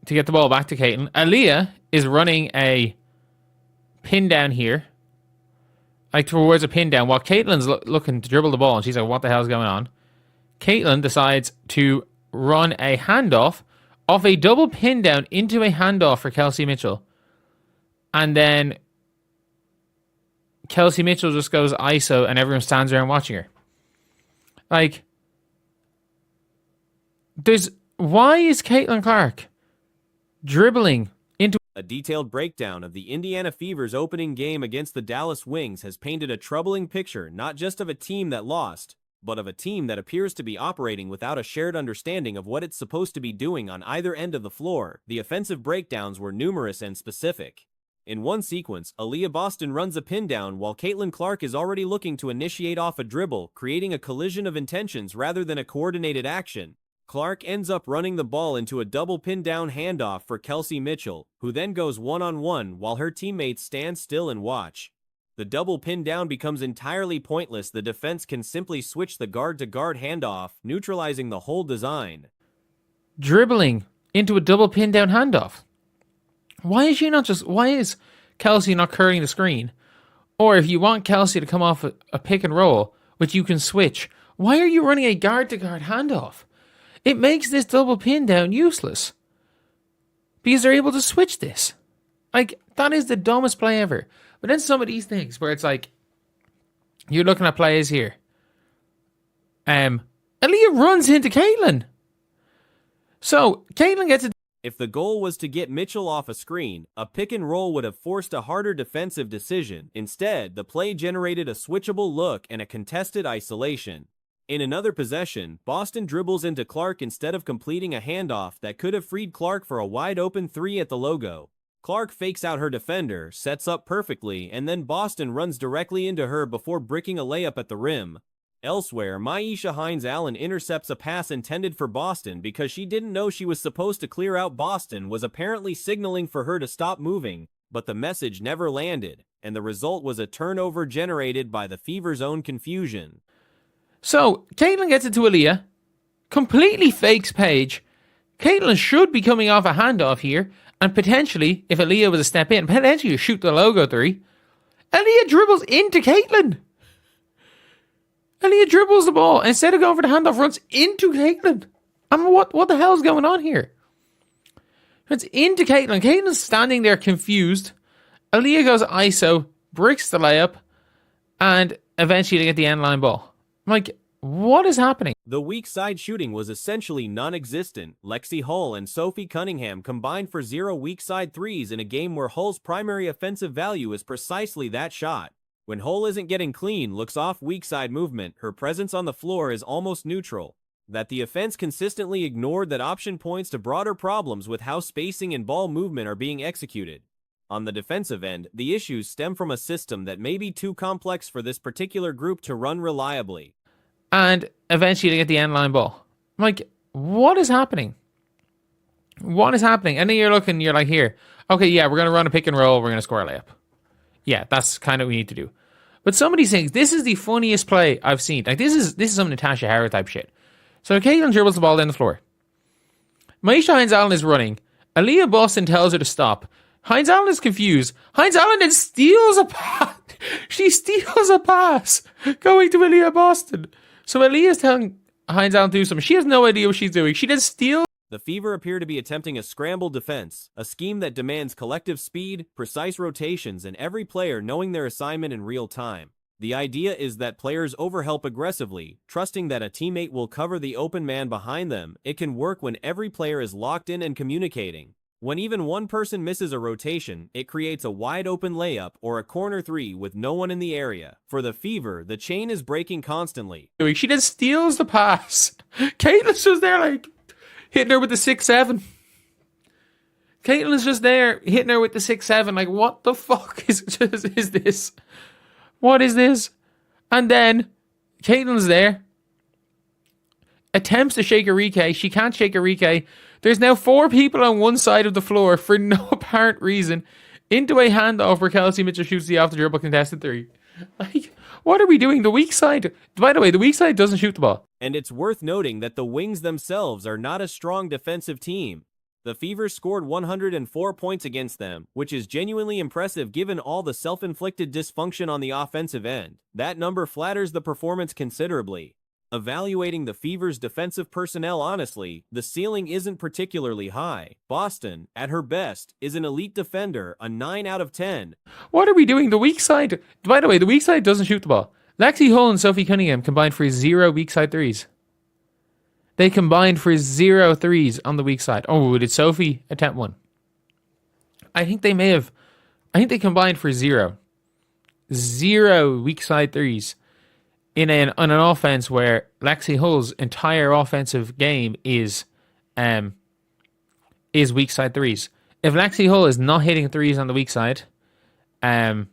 to get the ball back to Caitlin. Aaliyah is running a pin down here, like towards a pin down, while Caitlin's looking to dribble the ball, and she's like, what the hell's going on? Caitlin decides to run a handoff off a double pin down into a handoff for Kelsey Mitchell. And then Kelsey Mitchell just goes ISO and everyone stands around watching her. Like, why is Caitlin Clark dribbling into... A detailed breakdown of the Indiana Fever's opening game against the Dallas Wings has painted a troubling picture not just of a team that lost, but of a team that appears to be operating without a shared understanding of what it's supposed to be doing on either end of the floor. The offensive breakdowns were numerous and specific. In one sequence, Aaliyah Boston runs a pin down while Caitlin Clark is already looking to initiate off a dribble, creating a collision of intentions rather than a coordinated action. Clark ends up running the ball into a double pin down handoff for Kelsey Mitchell, who then goes one-on-one while her teammates stand still and watch. The double pin down becomes entirely pointless. The defense can simply switch the guard-to-guard handoff, neutralizing the whole design. Dribbling into a double pin down handoff. Why is Kelsey not curling the screen? Or if you want Kelsey to come off a pick and roll, which you can switch, why are you running a guard-to-guard handoff? It makes this double pin down useless. Because they're able to switch this. Like, that is the dumbest play ever. But then some of these things where it's like, you're looking at plays here. Aaliyah runs into Caitlin. So, Caitlin gets it. If the goal was to get Mitchell off a screen, a pick and roll would have forced a harder defensive decision. Instead, the play generated a switchable look and a contested isolation. In another possession, Boston dribbles into Clark instead of completing a handoff that could have freed Clark for a wide-open three at the logo. Clark fakes out her defender, sets up perfectly, and then Boston runs directly into her before bricking a layup at the rim. Elsewhere, Myisha Hines-Allen intercepts a pass intended for Boston because she didn't know she was supposed to clear out. Boston was apparently signaling for her to stop moving, but the message never landed, and the result was a turnover generated by the Fever's own confusion. So, Caitlin gets it to Aaliyah, completely fakes Paige. Caitlin should be coming off a handoff here, and potentially, if Aaliyah was a step in, potentially shoot the logo three. Aaliyah dribbles into Caitlin. Aaliyah dribbles the ball, and instead of going for the handoff, runs into Caitlin. I mean, what the hell is going on here? Runs into Caitlin. Caitlin's standing there confused. Aaliyah goes ISO, bricks the layup, and eventually they get the end line ball. I'm like, what is happening? The weak side shooting was essentially non-existent. Lexi Hull and Sophie Cunningham combined for 0 weak side threes in a game where Hull's primary offensive value is precisely that shot. When Hull isn't getting clean, looks off weak side movement, her presence on the floor is almost neutral. That the offense consistently ignored that option points to broader problems with how spacing and ball movement are being executed. On the defensive end, the issues stem from a system that may be too complex for this particular group to run reliably. And eventually they get the end line ball. I'm like, what is happening? What is happening? And then you're like, here, okay, yeah, we're going to run a pick and roll, we're going to score a layup. Yeah, that's kind of what we need to do. But some of these things, this is the funniest play I've seen. Like, this is some Natasha Hara type shit. So Caitlin dribbles the ball down the floor. Myisha Hines-Allen is running. Aaliyah Boston tells her to stop. Hines-Allen is confused. Hines-Allen then steals a pass. She steals a pass going to Aaliyah Boston. So Aaliyah's telling Hines-Allen to do something. She has no idea what she's doing. She then steals. The Fever appear to be attempting a scramble defense, a scheme that demands collective speed, precise rotations, and every player knowing their assignment in real time. The idea is that players overhelp aggressively, trusting that a teammate will cover the open man behind them. It can work when every player is locked in and communicating. When even one person misses a rotation, it creates a wide-open layup or a corner three with no one in the area. For the Fever, the chain is breaking constantly. She then steals the pass. Caitlin's just there like hitting her with the 6-7. Caitlin's just there hitting her with the 6-7. Like, what the fuck is this? What is this? And then Caitlin's there. Attempts to shake Arike. She can't shake Arike. There's now 4 people on one side of the floor for no apparent reason into a handoff where Kelsey Mitchell shoots the off the dribble contested three. Like, what are we doing? The weak side, by the way, the weak side doesn't shoot the ball. And it's worth noting that the Wings themselves are not a strong defensive team. The Fever scored 104 points against them, which is genuinely impressive given all the self-inflicted dysfunction on the offensive end. That number flatters the performance considerably. Evaluating the Fever's defensive personnel honestly, the ceiling isn't particularly high. Boston, at her best, is an elite defender, a 9 out of 10. What are we doing? The weak side, by the way, the weak side doesn't shoot the ball. Lexi Hull and Sophie Cunningham combined for 0 weak side threes. They combined for 0 threes on the weak side. Oh, did Sophie attempt one? I think they combined for 0. 0 weak side threes in an offense where Lexi Hull's entire offensive game is weak side threes. If Lexi Hull is not hitting threes on the weak side, Lexi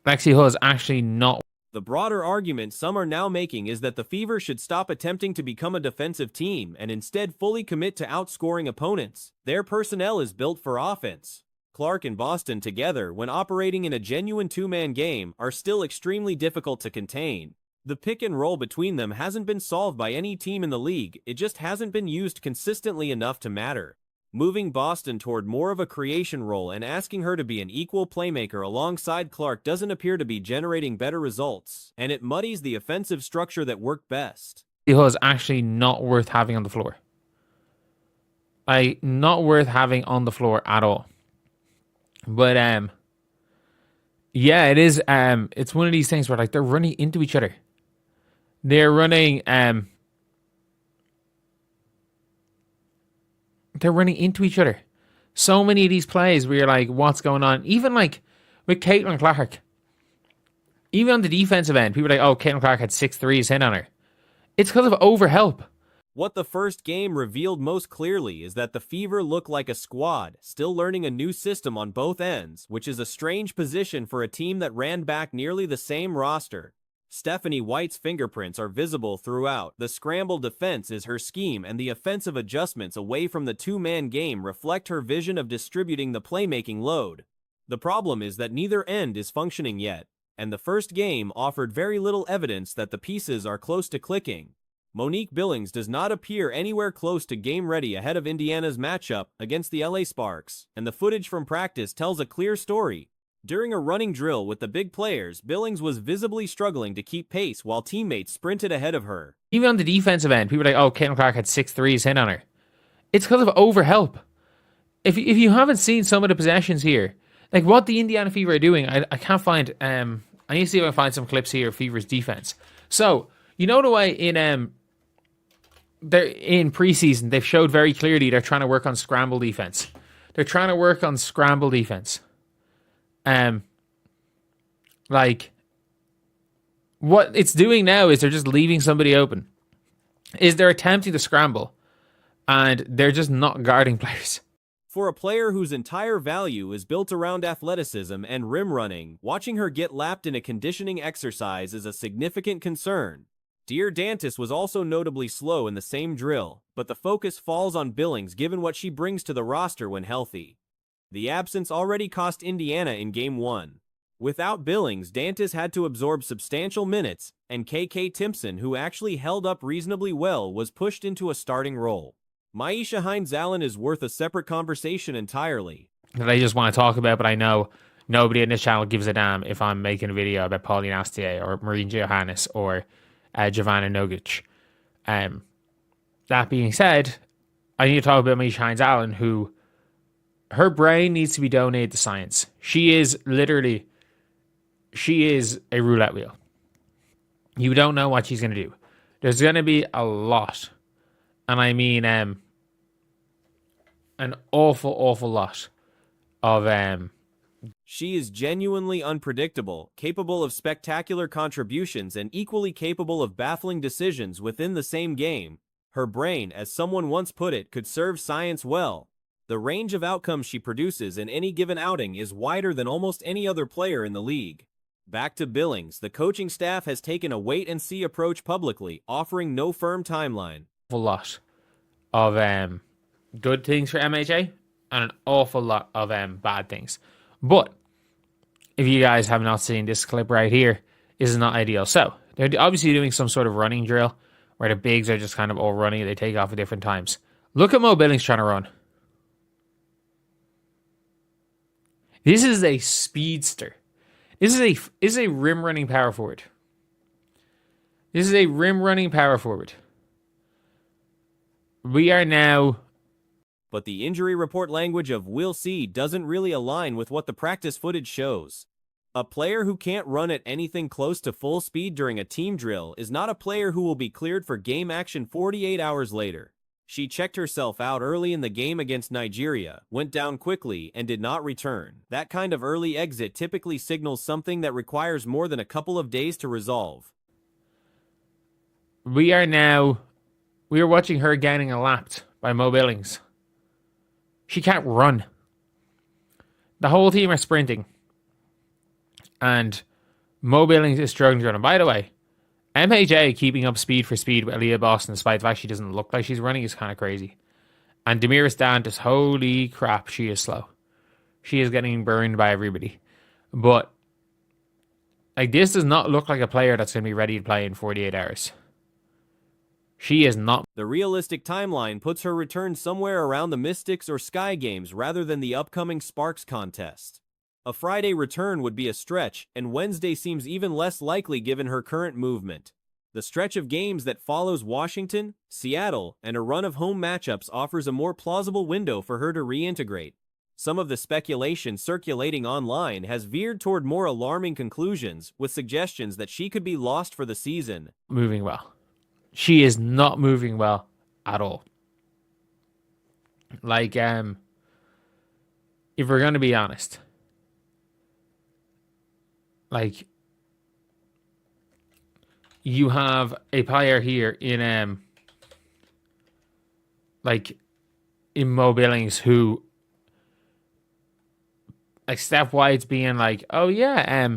Hull is actually not. The broader argument some are now making is that the Fever should stop attempting to become a defensive team and instead fully commit to outscoring opponents. Their personnel is built for offense. Clark and Boston together, when operating in a genuine two-man game, are still extremely difficult to contain. The pick and roll between them hasn't been solved by any team in the league, it just hasn't been used consistently enough to matter. Moving Boston toward more of a creation role and asking her to be an equal playmaker alongside Clark doesn't appear to be generating better results, and it muddies the offensive structure that worked best. Hull is actually not worth having on the floor. Not worth having on the floor at all. But yeah, it is. It's one of these things where like they're running into each other. They're running into each other. So many of these plays where you're like, what's going on? Even like with Caitlin Clark. Even on the defensive end, people are like, oh, Caitlin Clark had 6 threes hit on her. It's because of overhelp. What the first game revealed most clearly is that the Fever look like a squad, still learning a new system on both ends, which is a strange position for a team that ran back nearly the same roster. Stephanie White's fingerprints are visible throughout. The scramble defense is her scheme, and the offensive adjustments away from the two-man game reflect her vision of distributing the playmaking load. The problem is that neither end is functioning yet, and the first game offered very little evidence that the pieces are close to clicking. Monique Billings does not appear anywhere close to game-ready ahead of Indiana's matchup against the LA Sparks, and the footage from practice tells a clear story. During a running drill with the big players, Billings was visibly struggling to keep pace while teammates sprinted ahead of her. Even on the defensive end, people are like, oh, Caitlin Clark had 6 threes hit on her. It's because of overhelp. If you haven't seen some of the possessions here, like what the Indiana Fever are doing, I can't find, I need to see if I can find some clips here of Fever's defense. So, you know the way they're in preseason, they've showed very clearly they're trying to work on scramble defense. Like, what it's doing now is they're just leaving somebody open. Is they're attempting to scramble, and they're just not guarding players. For a player whose entire value is built around athleticism and rim running, watching her get lapped in a conditioning exercise is a significant concern. Dear Dantis was also notably slow in the same drill, but the focus falls on Billings given what she brings to the roster when healthy. The absence already cost Indiana in Game 1. Without Billings, Dantis had to absorb substantial minutes, and KK Timpson, who actually held up reasonably well, was pushed into a starting role. Maisha Hines-Allen is worth a separate conversation entirely. That I just want to talk about, but I know nobody in this channel gives a damn if I'm making a video about Pauline Astier or Marine Johannes or Giovanna Nogic. That being said, I need to talk about Maisha Hines-Allen, who her brain needs to be donated to science. She is a roulette wheel. You don't know what she's going to do. There's going to be a lot, and I mean an awful lot of She is genuinely unpredictable, capable of spectacular contributions, and equally capable of baffling decisions within the same game. Her brain, as someone once put it, could serve science well. The range of outcomes she produces in any given outing is wider than almost any other player in the league. Back to Billings, the coaching staff has taken a wait-and-see approach publicly, offering no firm timeline. A lot of good things for MHA and an awful lot of bad things. But if you guys have not seen this clip right here, this is not ideal. So they're obviously doing some sort of running drill where the bigs are just kind of all running. They take off at different times. Look at Mo Billings trying to run. This is a speedster. This is a rim running power forward. This is a rim running power forward. We are now. But the injury report language of "we'll see" doesn't really align with what the practice footage shows. A player who can't run at anything close to full speed during a team drill is not a player who will be cleared for game action 48 hours later. She checked herself out early in the game against Nigeria, went down quickly, and did not return. That kind of early exit typically signals something that requires more than a couple of days to resolve. We are watching her getting lapped by Mo Billings. She can't run. The whole team are sprinting. And Mo Billings is struggling to run. And by the way, MHA keeping up speed for speed with Aaliyah Boston despite the fact she doesn't look like she's running is kind of crazy. And Damiris Dantas, holy crap, she is slow. She is getting burned by everybody. But like, this does not look like a player that's going to be ready to play in 48 hours. She is not. The realistic timeline puts her return somewhere around the Mystics or Sky Games rather than the upcoming Sparks contest. A Friday return would be a stretch, and Wednesday seems even less likely given her current movement. The stretch of games that follows Washington, Seattle, and a run of home matchups offers a more plausible window for her to reintegrate. Some of the speculation circulating online has veered toward more alarming conclusions, with suggestions that she could be lost for the season. Moving well. She is not moving well at all. Like, if we're going to be honest, like, you have a player here in Mo Billings who, like, Steph White's being like, oh yeah,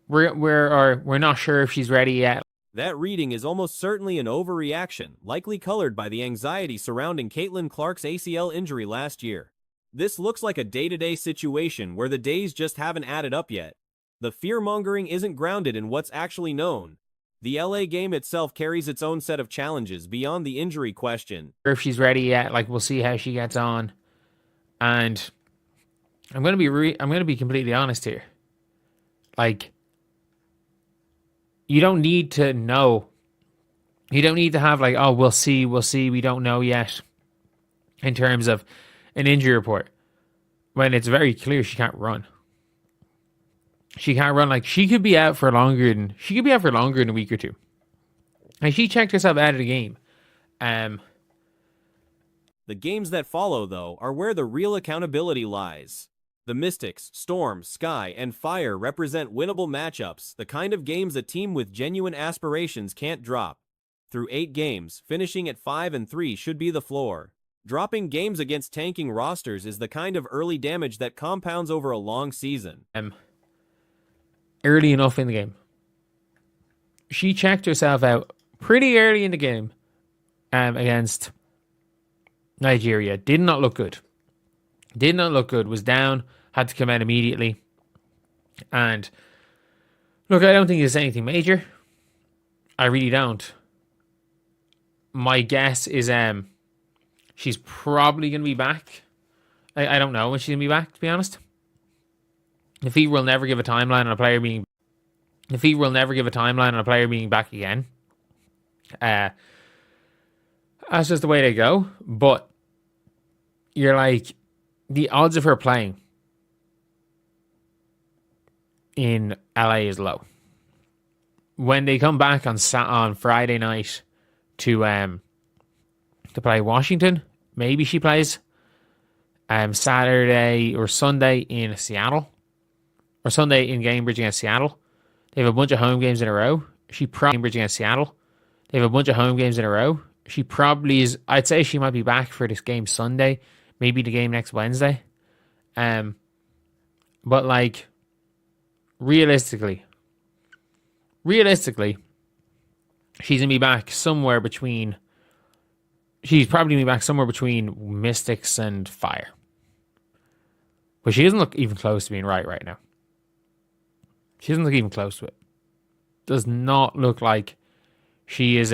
we're not sure if she's ready yet. That reading is almost certainly an overreaction, likely colored by the anxiety surrounding Caitlin Clark's ACL injury last year. This looks like a day-to-day situation where the days just haven't added up yet. The fear-mongering isn't grounded in what's actually known. The LA game itself carries its own set of challenges beyond the injury question. If she's ready yet, like, we'll see how she gets on. And I'm going to be completely honest here. Like, you don't need to know. You don't need to have like, oh, we'll see, we don't know yet in terms of an injury report. When it's very clear she can't run. She can't run. Like, she could be out for longer than a week or two. And she checked herself out of the game. The games that follow, though, are where the real accountability lies. The Mystics, Storm, Sky, and Fire represent winnable matchups, the kind of games a team with genuine aspirations can't drop. Through 8 games, finishing at 5-3 should be the floor. Dropping games against tanking rosters is the kind of early damage that compounds over a long season. Early enough in the game. She checked herself out pretty early in the game against Nigeria. Did not look good. Was down, had to come out immediately. And look, I don't think it's anything major. I really don't. My guess is she's probably going to be back. I don't know when she's going to be back, to be honest. The FIBA will never give a timeline on a player being back again. That's just the way they go. But you're like, the odds of her playing in LA is low. When they come back on Friday night to play Washington, maybe she plays. Saturday or Sunday in Seattle, or Sunday in Cambridge against Seattle. They have a bunch of home games in a row. Cambridge against Seattle. They have a bunch of home games in a row. She probably is. I'd say she might be back for this game Sunday. Maybe the game next Wednesday. But like, realistically, she's gonna be back somewhere between. She's probably gonna be back somewhere between Mystics and Fire. But she doesn't look even close to being right now. She doesn't look even close to it. Does not look like she is